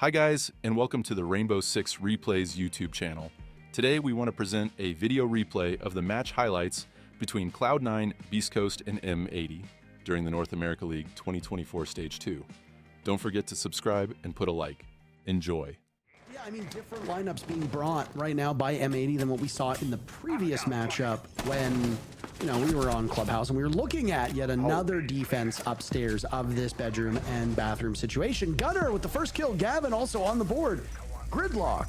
Hi guys, and welcome to the Rainbow Six Replays YouTube channel. Today we want to present a video replay of the match highlights between Cloud9, BeastCoast, and M80 during the North America League 2024 Stage 2. Don't forget to subscribe and put a like. Enjoy. Yeah, I mean, different lineups being brought right now by M80 than what we saw in the previous matchup when, we were on Clubhouse and we were looking at yet another defense upstairs of this bedroom and bathroom situation. Gunner with the first kill, Gavin also on the board. Gridlock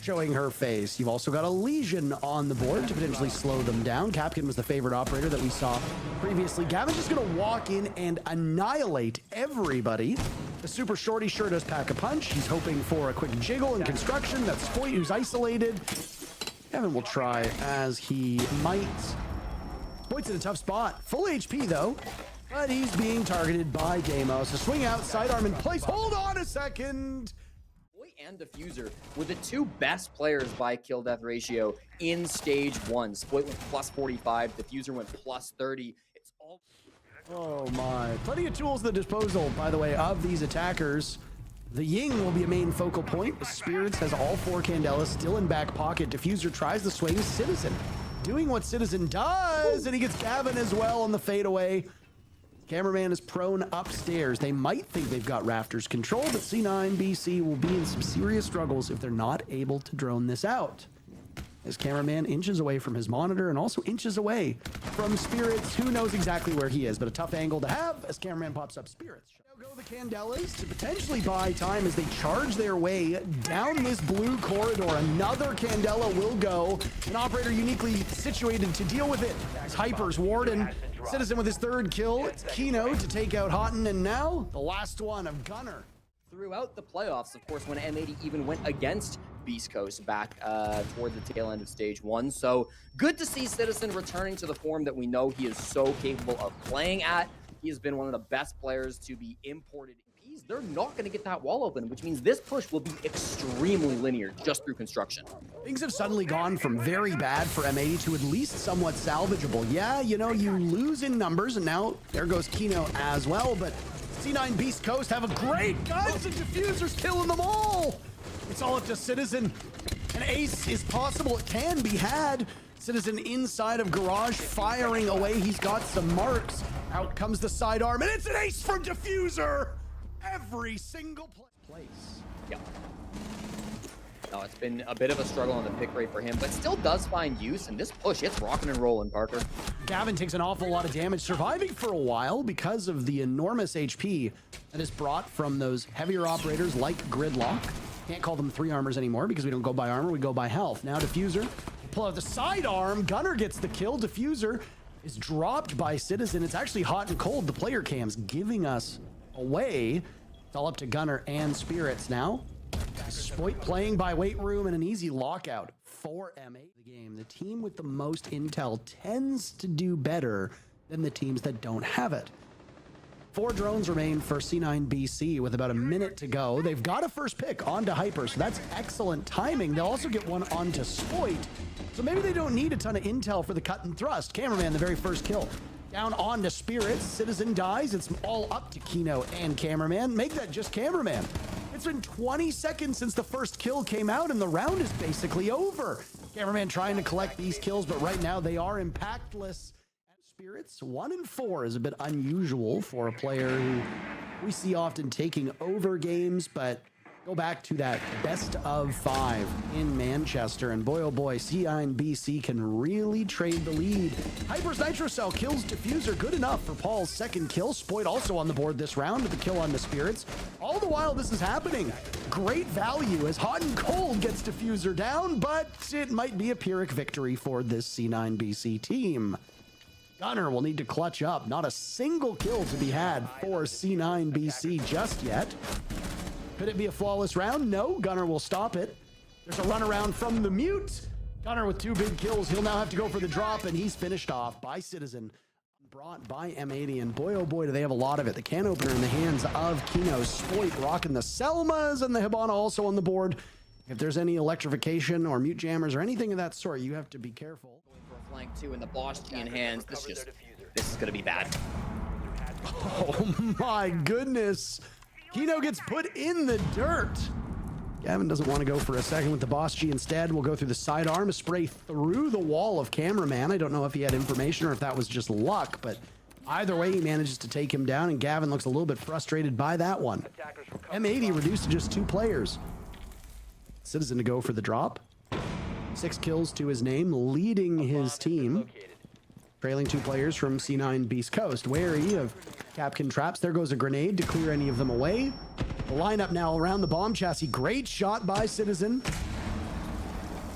showing her face. You've also got a Legion on the board to potentially slow them down. Capkin was the favorite operator that we saw previously. Gavin's just going to walk in and annihilate everybody. The super shorty sure does pack a punch. He's hoping for a quick jiggle in construction. That's Spoit who's isolated. Gavin will try as he might. Spoit's in a tough spot. Full HP though, but he's being targeted by Damo. So swing out, sidearm in place. Hold on a second. And Diffuser were the two best players by kill death ratio in stage 1. Spoit went plus 45, Diffuser went plus 30. It's all. Oh my. Plenty of tools at the disposal, by the way, of these attackers. The Ying will be a main focal point. Spirits has all 4 Candelas still in back pocket. Diffuser tries the swing. Citizen doing what Citizen does, and he gets Gavin as well on the fadeaway. Cameraman is prone upstairs. They might think they've got Rafters control, but C9BC will be in some serious struggles if they're not able to drone this out. As Cameraman inches away from his monitor and also inches away from Spirits, who knows exactly where he is, but a tough angle to have as Cameraman pops up Spirits. Now go the Candelas to potentially buy time as they charge their way down this blue corridor. Another Candela will go. An operator uniquely situated to deal with it. As Hyper's Warden. Citizen with his 3rd kill. It's Kino to take out Houghton, and now the last one of Gunner. Throughout the playoffs, of course, when M80 even went against Beast Coast back toward the tail end of stage 1. So good to see Citizen returning to the form that we know he is so capable of playing at. He has been one of the best players to be imported. They're not going to get that wall open, which means this push will be extremely linear just through construction. Things have suddenly gone from very bad for M80 to at least somewhat salvageable. Yeah, you lose in numbers, and now there goes Kino as well, but C9BC have a great guns, and Diffuser's killing them all. It's all up to Citizen. An ace is possible. It can be had. Citizen inside of Garage firing away. He's got some marks. Out comes the sidearm, and it's an ace from Diffuser. Every single place. Yeah. No, it's been a bit of a struggle on the pick rate for him, but still does find use. And this push, it's rocking and rolling, Parker. Gavin takes an awful lot of damage, surviving for a while because of the enormous HP that is brought from those heavier operators like Gridlock. Can't call them 3 armors anymore because we don't go by armor, we go by health. Now Diffuser, pull out the sidearm. Gunner gets the kill. Diffuser is dropped by Citizen. It's actually hot and cold. The player cam's giving us away. It's all up to Gunner and Spirits now. Spoit playing by weight room and an easy lockout for M8. The game, the team with the most intel tends to do better than the teams that don't have it. 4 drones remain for C9BC with about a minute to go. They've got a first pick onto Hyper, so that's excellent timing. They'll also get one onto Spoit, so maybe they don't need a ton of intel for the cut and thrust. Cameraman, the very first kill. Down onto Spirits. Citizen dies. It's all up to Kino and Cameraman. Make that just Cameraman. It's been 20 seconds since the first kill came out, and the round is basically over. Cameraman trying to collect these kills, but right now they are impactless. Spirits 1 and 4 is a bit unusual for a player who we see often taking over games, but go back to that best of 5 in Manchester, and boy oh boy, C9BC can really trade the lead. Hyper's Nitro Cell kills Diffuser, good enough for Paul's 2nd kill. Spoit also on the board this round with the kill on the Spirits. All the while this is happening, great value as Hot and Cold gets Diffuser down, but it might be a Pyrrhic victory for this C9BC team. Gunner will need to clutch up. Not a single kill to be had for C9BC just yet. Could it be a flawless round? No, Gunner will stop it. There's a runaround from the mute. Gunner with 2 big kills. He'll now have to go for the drop, and he's finished off by Citizen. Brought by M80, and boy, oh boy, do they have a lot of it. The can opener in the hands of Kino. Spoit rocking the Selmas, and the Hibana also on the board. If there's any electrification or mute jammers or anything of that sort, you have to be careful. Going for a flank 2 and the Bosch G in hands. This is going to be bad. Oh my goodness. Kino gets put in the dirt. Gavin doesn't want to go for a second with the Boss G. Instead, we'll go through the sidearm, a spray through the wall of cameraman. I don't know if he had information or if that was just luck, but either way, he manages to take him down, and Gavin looks a little bit frustrated by that one. M80 reduced to just 2 players. Citizen to go for the drop. 6 kills to his name, leading his team. Trailing 2 players from C9BC Coast. Wary of Capkin traps. There goes a grenade to clear any of them away. The lineup now around the bomb chassis. Great shot by Citizen.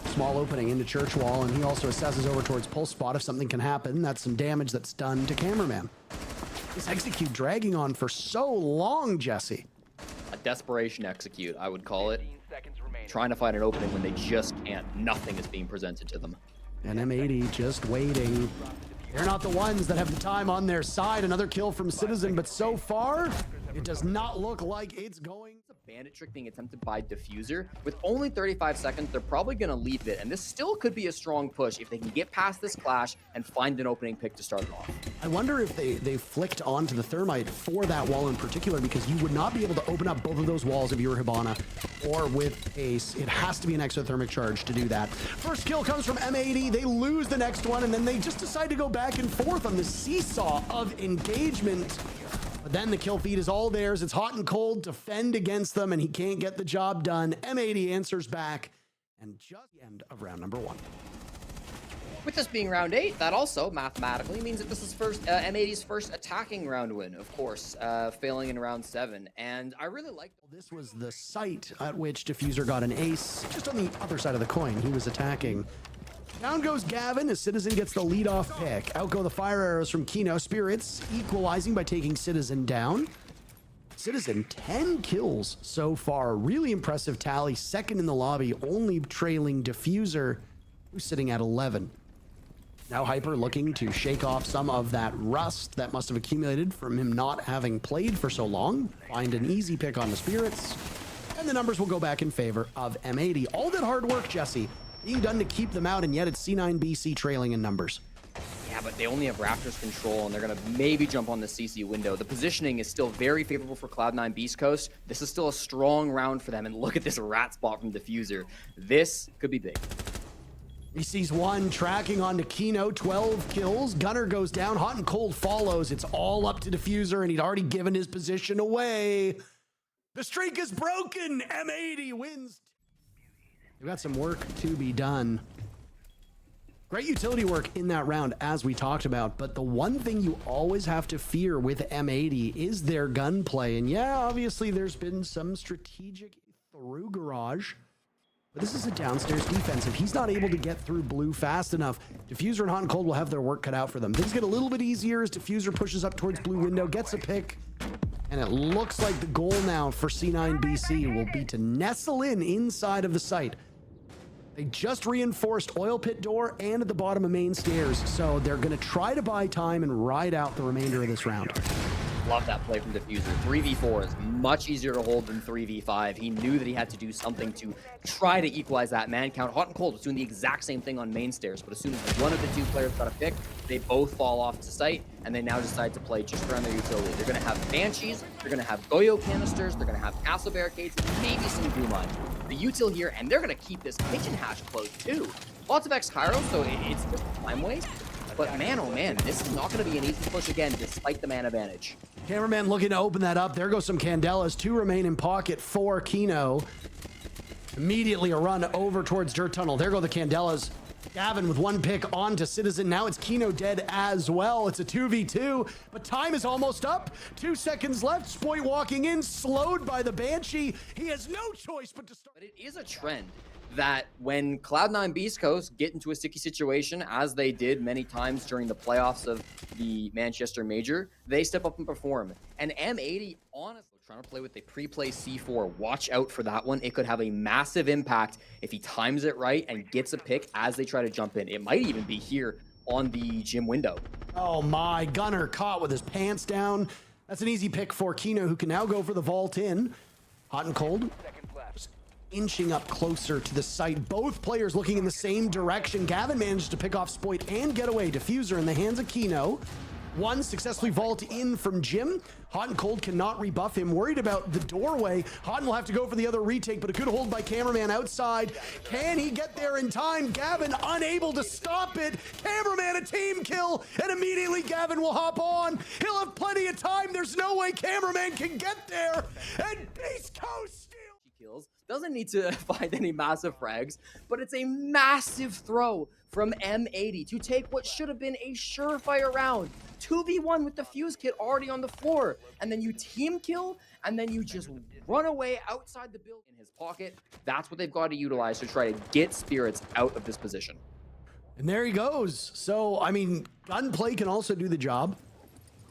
Small opening into church wall, and he also assesses over towards pulse spot if something can happen. That's some damage that's done to cameraman. This execute dragging on for so long, Jesse. A desperation execute, I would call it. Trying to find an opening when they just can't. Nothing is being presented to them. And M80 just waiting. They're not the ones that have the time on their side. Another kill from Citizen, but so far, it does not look like it's going. It's a bandit trick being attempted by Diffuser. With only 35 seconds, they're probably going to leave it, and this still could be a strong push if they can get past this clash and find an opening pick to start it off. I wonder if they flicked onto the thermite for that wall in particular, because you would not be able to open up both of those walls if you were Hibana or with Ace. It has to be an exothermic charge to do that. First kill comes from M80. They lose the next one, and then they just decide to go back and forth on the seesaw of engagement. But then the kill feed is all theirs. It's hot and cold to fend against them, and he can't get the job done. M80 answers back, and just the end of round number 1. With this being round 8, that also mathematically means that this is M80's first attacking round win, of course, failing in round 7. And I really like this was the site at which Diffuser got an ace, just on the other side of the coin. He was attacking. Down goes Gavin as Citizen gets the leadoff pick. Out go the fire arrows from Kino. Spirits equalizing by taking Citizen down. Citizen, 10 kills so far. Really impressive tally. Second in the lobby, only trailing Diffuser, who's sitting at 11. Now Hyper looking to shake off some of that rust that must have accumulated from him not having played for so long. Find an easy pick on the Spirits. And the numbers will go back in favor of M80. All that hard work, Jesse, being done to keep them out, and yet it's C9BC trailing in numbers. Yeah, but they only have Raptors control, and they're going to maybe jump on the CC window. The positioning is still very favorable for Cloud9 Beast Coast. This is still a strong round for them, and look at this rat spot from Diffuser. This could be big. He sees one tracking onto Kino, 12 kills. Gunner goes down, hot and cold follows. It's all up to Diffuser, and he'd already given his position away. The streak is broken. M80 wins. We've got some work to be done. Great utility work in that round, as we talked about, but the one thing you always have to fear with M80 is their gunplay. And yeah, obviously there's been some strategic through garage, but this is a downstairs defense. If he's not able to get through blue fast enough, Diffuser and Hot and Cold will have their work cut out for them. Things get a little bit easier as Diffuser pushes up towards blue window, gets a pick, and it looks like the goal now for C9BC will be to nestle in inside of the site. They just reinforced oil pit door and at the bottom of main stairs, so they're going to try to buy time and ride out the remainder of this round. Love that play from Diffuser. 3v4 is much easier to hold than 3v5. He knew that he had to do something to try to equalize that man count. Hot and Cold was doing the exact same thing on main stairs, but as soon as one of the two players got a pick, they both fall off to sight, and they now decide to play just around their utility. They're going to have Banshees, they're going to have Goyo canisters, they're going to have castle barricades, and maybe some Doom Mine. The util here, and they're going to keep this kitchen hatch closed too. Lots of X-Kyro, so it's just a time waste. But man, oh man, this is not going to be an easy push again, despite the man advantage. Cameraman looking to open that up. There goes some Candelas. 2 remain in pocket for Kino. Immediately a run over towards Dirt Tunnel. There go the Candelas. Gavin with 1 pick onto Citizen. Now it's Kino dead as well. It's a 2v2, but time is almost up. 2 seconds left. Spoit walking in, slowed by the Banshee. He has no choice but to start. But it is a trend that when Cloud9 Beast Coast get into a sticky situation, as they did many times during the playoffs of the Manchester Major, they step up and perform. And M80, honestly, trying to play with a pre-play C4. Watch out for that one. It could have a massive impact if he times it right and gets a pick as they try to jump in. It might even be here on the gym window. Oh my, Gunner caught with his pants down. That's an easy pick for Kino, who can now go for the vault in. Hot and Cold. Inching up closer to the site. Both players looking in the same direction. Gavin managed to pick off Spoit and get away. Diffuser in the hands of Kino. One successfully vault in from Jim. Hot and Cold cannot rebuff him. Worried about the doorway. Hot will have to go for the other retake, but a good hold by Cameraman outside. Can he get there in time? Gavin unable to stop it. Cameraman a team kill, and immediately Gavin will hop on. He'll have plenty of time. There's no way Cameraman can get there. And Beast Coast kills. Doesn't need to find any massive frags, but it's a massive throw from M80 to take what should have been a surefire round. 2v1 with the fuse kit already on the floor, and then you team kill, and then you just run away outside the building in his pocket. That's what they've got to utilize to try to get Spirits out of this position. And there he goes. So, I mean, gunplay can also do the job.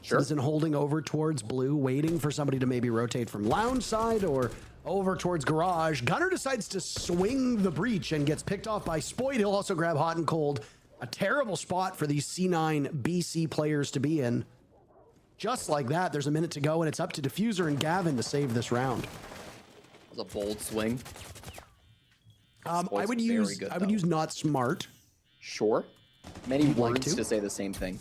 Sure. Citizen holding over towards blue, waiting for somebody to maybe rotate from lounge side or over towards garage. Gunner decides to swing the breach and gets picked off by Spoit. He'll also grab Hot and Cold. A terrible spot for these C9BC players to be in. Just like that, there's a minute to go, and it's up to Diffuser and Gavin to save this round. That was a bold swing. I would use not smart. Sure. Many words to say the same thing.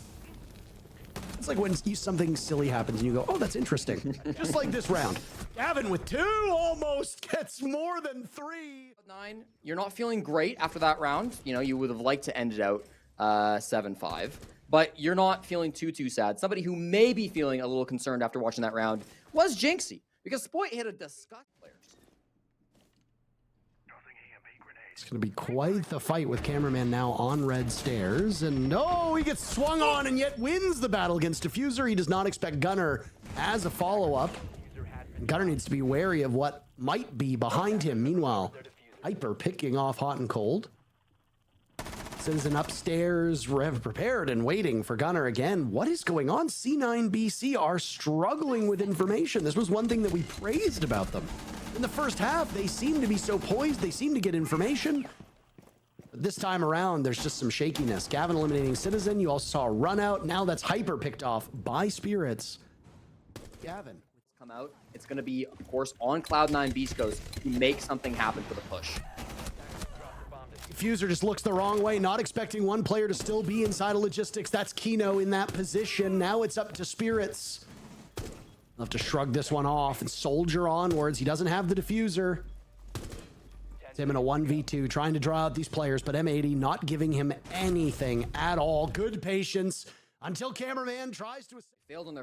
It's like when something silly happens and you go, oh, that's interesting. Just like this round. Gavin with 2 almost gets more than 3. 9, you're not feeling great after that round. You know, you would have liked to end it out 7-5, but you're not feeling too sad. Somebody who may be feeling a little concerned after watching that round was Jinxie, because Spoit hit a disgust players. It's going to be quite the fight with Cameraman now on red stairs. And no, he gets swung on and yet wins the battle against Diffuser. He does not expect Gunner as a follow-up. Gunner needs to be wary of what might be behind him. Meanwhile, Hyper picking off Hot and Cold. Citizen upstairs, prepared and waiting for Gunner again. What is going on? C9BC are struggling with information. This was one thing that we praised about them. In the first half, they seem to be so poised. They seem to get information. But this time around, there's just some shakiness. Gavin eliminating Citizen. You also saw a run out. Now that's Hyper picked off by Spirits. Gavin. Come out. It's going to be, of course, on Cloud9 Beast Coast to make something happen for the push. Diffuser just looks the wrong way, not expecting one player to still be inside of logistics. That's Kino in that position. Now it's up to Spirits. They'll have to shrug this one off and soldier onwards. He doesn't have the diffuser. It's him in a 1v2, trying to draw out these players, but M80 not giving him anything at all. Good patience until Cameraman tries to... They failed on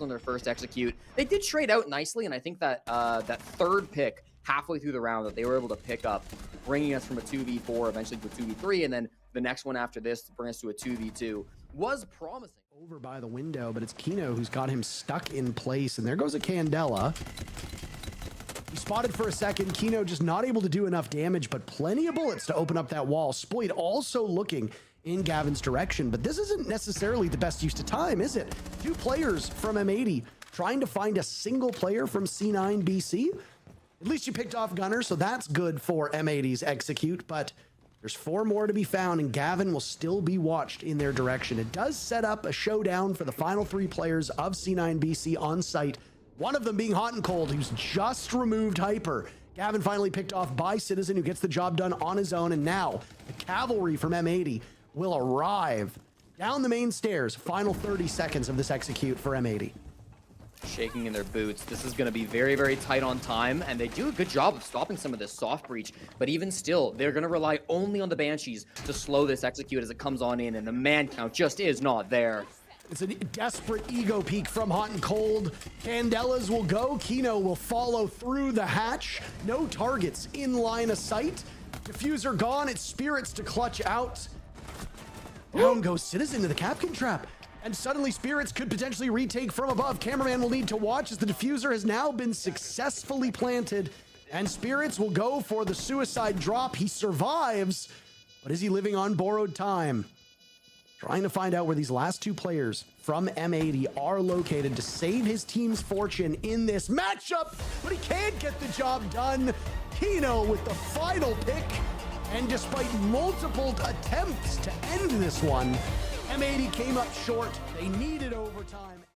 their first execute. They did trade out nicely, and I think that that third pick halfway through the round that they were able to pick up, bringing us from a 2v4 eventually to a 2v3, and then the next one after this to bring us to a 2v2 was promising. Over by the window, but it's Kino who's got him stuck in place, and there goes a Candela. He spotted for a second. Kino just not able to do enough damage, but plenty of bullets to open up that wall. Spoit also looking in Gavin's direction, but this isn't necessarily the best use of time, is it? 2 players from M80 trying to find a single player from C9BC. At least you picked off Gunner, so that's good for M80's execute, but there's 4 more to be found, and Gavin will still be watched in their direction. It does set up a showdown for the final 3 players of C9BC on site, one of them being Hot and Cold, who's just removed Hyper. Gavin finally picked off by Citizen, who gets the job done on his own, and now the cavalry from M80 will arrive down the main stairs. Final 30 seconds of this execute for M80. Shaking in their boots. This is going to be very, very tight on time, and they do a good job of stopping some of this soft breach, but even still, they're going to rely only on the Banshees to slow this execute as it comes on in, and the man count just is not there. It's a desperate ego peek from Hot and Cold. Candelas will go. Kino will follow through the hatch. No targets in line of sight. Diffuser gone. It's Spirits to clutch out. Down goes Citizen to the Capkin trap. And suddenly Spirits could potentially retake from above. Cameraman will need to watch as the diffuser has now been successfully planted. And Spirits will go for the suicide drop. He survives, but is he living on borrowed time? Trying to find out where these last 2 players from M80 are located to save his team's fortune in this matchup, but he can't get the job done. Kino with the final pick. And despite multiple attempts to end this one, M80 came up short. They needed overtime.